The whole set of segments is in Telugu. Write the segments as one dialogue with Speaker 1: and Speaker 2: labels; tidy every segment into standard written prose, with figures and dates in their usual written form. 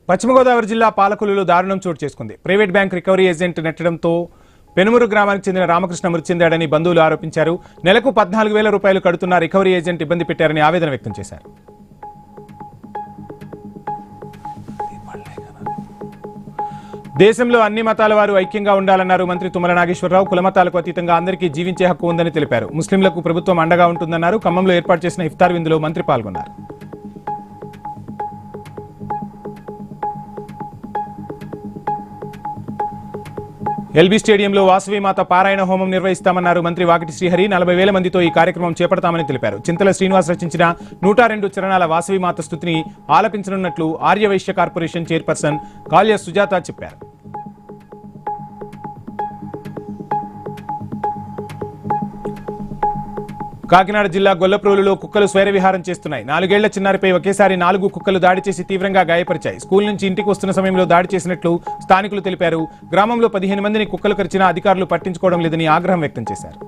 Speaker 1: పశ్చిమ గోదావరి జిల్లా పాలకొల్లులో దారుణం చోటు చేసుకుంది. ప్రైవేట్ బ్యాంక్ రికవరీ ఏజెంట్ నెట్టడంతో పెనుమూరు గ్రామానికి చెందిన రామకృష్ణ మృతి చెందాడని బంధువులు ఆరోపించారు. నెలకు 14,000 రూపాయలు కడుతున్న రికవరీ ఏజెంట్ ఇబ్బంది పెట్టారని ఆవేదన వ్యక్తం చేశారు. దేశంలో అన్ని మతాల వారు ఐక్యంగా ఉండాలన్నారు మంత్రి తుమ్మల నాగేశ్వరరావు. కులమతాలకు అతీతంగా అందరికీ జీవించే హక్కు ఉందని తెలిపారు. ముస్లింలకు ప్రభుత్వం అండగా ఉంటుందన్నారు. ఖమ్మంలో ఏర్పాటు చేసిన ఇఫ్తార్ విందులో మంత్రి పాల్గొన్నారు. ఎల్బీ స్టేడియంలో వాసవి మాత పారాయణ హోమం నిర్వహిస్తామన్నారు మంత్రి వాకిటి శ్రీహరి. 40,000 మందితో ఈ కార్యక్రమం చేపడతామని తెలిపారు. చింతల శ్రీనివాస్ రచించిన 102 చరణాల వాసవి మాత స్తుతిని ఆలపించనున్నట్లు ఆర్యవైశ్య కార్పొరేషన్ చైర్పర్సన్ కాళ్య సుజాత చెప్పారు. కాకినాడ జిల్లా గొల్లప్రోలులో కుక్కలు స్వైర విహారం చేస్తున్నాయి. 4 ఏళ్ల చిన్నారిపై ఒకేసారి 4 కుక్కలు దాడి చేసి తీవ్రంగా గాయపరిచాయి. స్కూల్ నుంచి ఇంటికి వస్తున్న సమయంలో దాడి చేసినట్లు స్థానికులు తెలిపారు. గ్రామంలో 15 మందిని కుక్కలు కరిచినా అధికారులు పట్టించుకోవడం లేదని ఆగ్రహం వ్యక్తం చేశారు.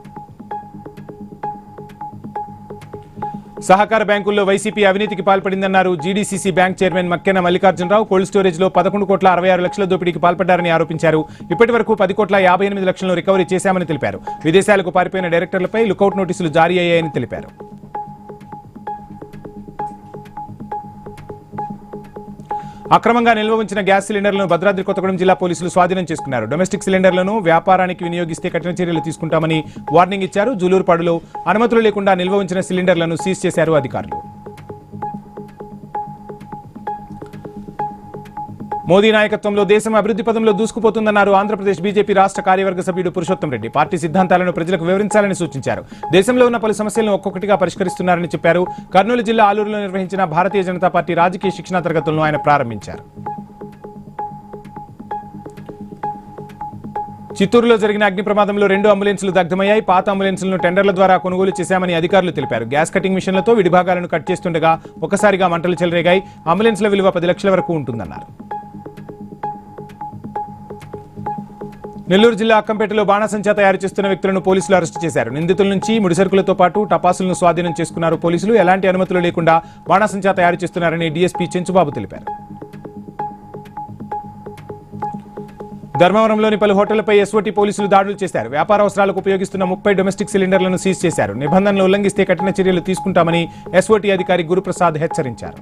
Speaker 1: సహకార బ్యాంకుల్లో వైసీపీ అవినీతికి పాల్పడిందన్నారు GDCC bank chairman Makkena Mallikarjunarao. Cold storage లో 11,66,00,000 దోపిడీకి పాల్పడ్డారని ఆరోపించారు. ఇప్పటి వరకు 10,58,00,000 రికవరీ చేశామని తెలిపారు. విదేశాలకు పారిపోయిన డైరెక్టర్లపై లుకౌట్ నోటీసులు జారీ అయ్యాయని తెలిపారు. అక్రమంగా నిల్వ ఉంచిన గ్యాస్ సిలిండర్లను భద్రాద్రి కొత్తగూడెం జిల్లా పోలీసులు స్వాధీనం చేసుకున్నారు. డొమెస్టిక్ సిలిండర్లను వ్యాపారానికి వినియోగిస్తే కఠిన చర్యలు తీసుకుంటామని వార్నింగ్ ఇచ్చారు. జూలూరుపాడులో అనుమతులు లేకుండా నిల్వ ఉంచిన సిలిండర్లను సీజ్ చేశారు అధికారులు. మోదీ నాయకత్వంలో దేశం అభివృద్ధి పదంలో దూసుకుపోతుందన్నారు ఆంధ్రప్రదేశ్ బీజేపీ రాష్ట్ర కార్యవర్గ సభ్యుడు పురుషోత్తం రెడ్డి. పార్టీ సిద్ధాంతాలను ప్రజలకు వివరించాలని సూచించారు. దేశంలో ఉన్న పలు సమస్యలను ఒక్కొక్కటిగా పరిష్కరిస్తున్నారని చెప్పారు. కర్నూలు జిల్లా ఆలూరులో నిర్వహించిన భారతీయ జనతా పార్టీ రాజకీయ శిక్షణా తరగతులను ఆయన ప్రారంభించారు. చిత్తూరులో జరిగిన అగ్ని ప్రమాదంలో 2 అంబులెన్సులు దగ్ధమయ్యాయి. పాత అంబులెన్సులను టెండర్ల ద్వారా కొనుగోలు చేశామని అధికారులు తెలిపారు. గ్యాస్ కటింగ్ మిషన్లతో విడిభాగాలను కట్ చేస్తుండగా ఒక్కసారిగా మంటలు చెలరేగాయి. అంబులెన్స్ల విలువ 10 లక్షల వరకు ఉంటుందన్నారు. నెల్లూరు జిల్లా అక్కంపేటలో బాణసంచా తయారు చేస్తున్న వ్యక్తులను పోలీసులు అరెస్టు చేశారు. నిందితుల నుంచి ముడిసరుకులతో పాటు టపాసులను స్వాధీనం చేసుకున్నారు పోలీసులు. ఎలాంటి అనుమతులు లేకుండా బాణసంచా తయారు చేస్తున్నారని డీఎస్పీ చెంచుబాబు తెలిపారు. ధర్మవరంలోని పలు హోటళ్లపై ఎస్ఓటీ పోలీసులు దాడులు చేశారు. వ్యాపార అవసరాలకు ఉపయోగిస్తున్న 30 డొమెస్టిక్ సిలిండర్లను సీజ్ చేశారు. నిబంధనలు ఉల్లంఘిస్తే కఠిన చర్యలు తీసుకుంటామని ఎస్ఓటీ అధికారి గురుప్రసాద్ హెచ్చరించారు.